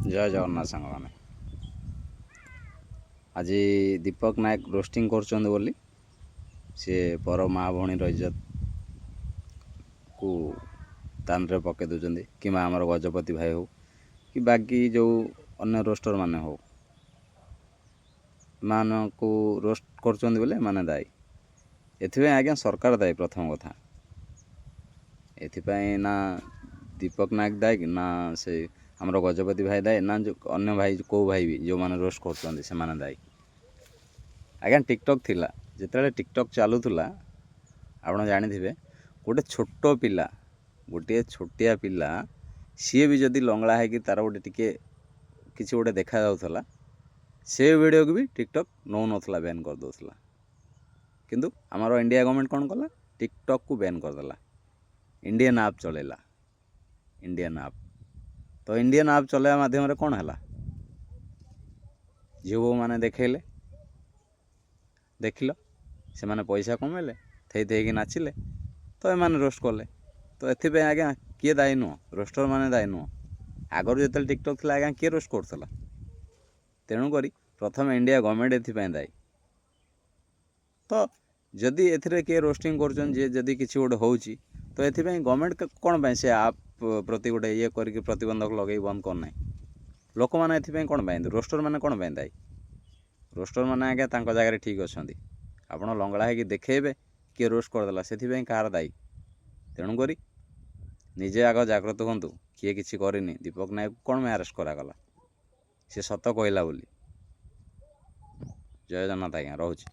ଜୟ ଜଗନ୍ନାଥ ସାଙ୍ଗମାନେ। ଆଜି ଦୀପକ ନାୟକ ରୋଷ୍ଟିଂ କରୁଛନ୍ତି ବୋଲି ସିଏ ପର ମା ଭଉଣୀର ଇଜ୍ଜତକୁ ତାନରେ ପକାଇ ଦେଉଛନ୍ତି, କିମ୍ବା ଆମର ଗଜପତି ଭାଇ ହେଉ କି ବାକି ଯେଉଁ ଅନ୍ୟ ରୋଷ୍ଟର ମାନେ ହେଉ, ଏମାନଙ୍କୁ ରୋଷ୍ଟ କରୁଛନ୍ତି ବୋଲି ଏମାନେ ଦାୟୀ। ଏଥିପାଇଁ ଆଜ୍ଞା ସରକାର ଦାୟୀ। ପ୍ରଥମ କଥା, ଏଥିପାଇଁ ନା ଦୀପକ ନାୟକ ଦାୟୀ, ନା ସେ ଆମର ଗଜପତି ଭାଇ ଦାୟୀ, ନା ଅନ୍ୟ ଭାଇ କେଉଁ ଭାଇ ବି ଯେଉଁମାନେ ରୋଷ୍ଟ କରୁଛନ୍ତି ସେମାନେ ଦାୟୀ। ଆଜ୍ଞା ଟିକଟକ୍ ଥିଲା, ଯେତେବେଳେ ଟିକଟକ୍ ଚାଲୁଥିଲା ଆପଣ ଜାଣିଥିବେ, ଗୋଟିଏ ଛୋଟିଆ ପିଲା ସିଏ ବି ଯଦି ଲଙ୍ଗଳା ହେଇକି ତାର ଗୋଟେ ଟିକେ କିଛି ଗୋଟେ ଦେଖାଯାଉଥିଲା, ସେ ଭିଡ଼ିଓକୁ ବି ଟିକଟକ୍ ନେଉନଥିଲା, ବ୍ୟାନ୍ କରିଦେଉଥିଲା। କିନ୍ତୁ ଆମର ଇଣ୍ଡିଆ ଗଭର୍ଣ୍ଣମେଣ୍ଟ କ'ଣ କଲା? ଟିକଟକ୍କୁ ବ୍ୟାନ୍ କରିଦେଲା। ଇଣ୍ଡିଆନ୍ ଆପ୍ ଚଲେଇଲା। ଇଣ୍ଡିଆନ୍ ଆପ୍ ତ ଇଣ୍ଡିଆନ୍ ଆପ୍ ଚଲେଇବା ମାଧ୍ୟମରେ କ'ଣ ହେଲା? ଝିଅ ବୋଉମାନେ ଦେଖିଲ, ସେମାନେ ପଇସା କମେଇଲେ, ଥେଇକି ନାଚିଲେ, ତ ଏମାନେ ରୋଷ୍ଟ କଲେ। ତ ଏଥିପାଇଁ ଆଜ୍ଞା କିଏ ଦାୟୀ ନୁହଁ? ରୋଷ୍ଟର ମାନେ ଦାୟୀ ନୁହଁ। ଆଗରୁ ଯେତେବେଳେ ଟିକଟକ୍ ଥିଲା ଆଜ୍ଞା କିଏ ରୋଷ୍ଟ କରୁଥିଲା? ତେଣୁକରି ପ୍ରଥମେ ଇଣ୍ଡିଆ ଗଭର୍ଣ୍ଣମେଣ୍ଟ ଏଥିପାଇଁ ଦାୟୀ। ତ ଯଦି ଏଥିରେ କିଏ ରୋଷ୍ଟିଂ କରୁଛନ୍ତି, ଯିଏ ଯଦି କିଛି ଗୋଟେ ହେଉଛି, ତ ଏଥିପାଇଁ ଗଭର୍ଣ୍ଣମେଣ୍ଟ କ'ଣ ପାଇଁ ସେ ଆପ୍ ପ୍ରତି ଗୋଟେ ଇଏ କରିକି ପ୍ରତିବନ୍ଧକ ଲଗେଇ ବନ୍ଦ କରୁନାହିଁ? ଲୋକମାନେ ଏଥିପାଇଁ କ'ଣ ପାଇଁ, ରୋଷ୍ଟର ମାନେ କ'ଣ ପାଇଁ ଦାୟୀ? ରୋଷ୍ଟର ମାନେ ଆଜ୍ଞା ତାଙ୍କ ଜାଗାରେ ଠିକ୍ ଅଛନ୍ତି। ଆପଣ ଲଙ୍ଗଳା ହେଇକି ଦେଖେଇବେ କିଏ ରୋଷ୍ଟ କରିଦେଲା, ସେଥିପାଇଁ କାହାର ଦାୟୀ? ତେଣୁକରି ନିଜେ ଆଗ ଜାଗ୍ରତ ହୁଅନ୍ତୁ। କିଏ କିଛି କରିନି। ଦୀପକ ନାୟକକୁ କ'ଣ ପାଇଁ ଆରେଷ୍ଟ କରାଗଲା? ସେ ସତ କହିଲା ବୋଲି। ଜୟ ଜଗନ୍ନାଥ ଆଜ୍ଞା, ରହୁଛି।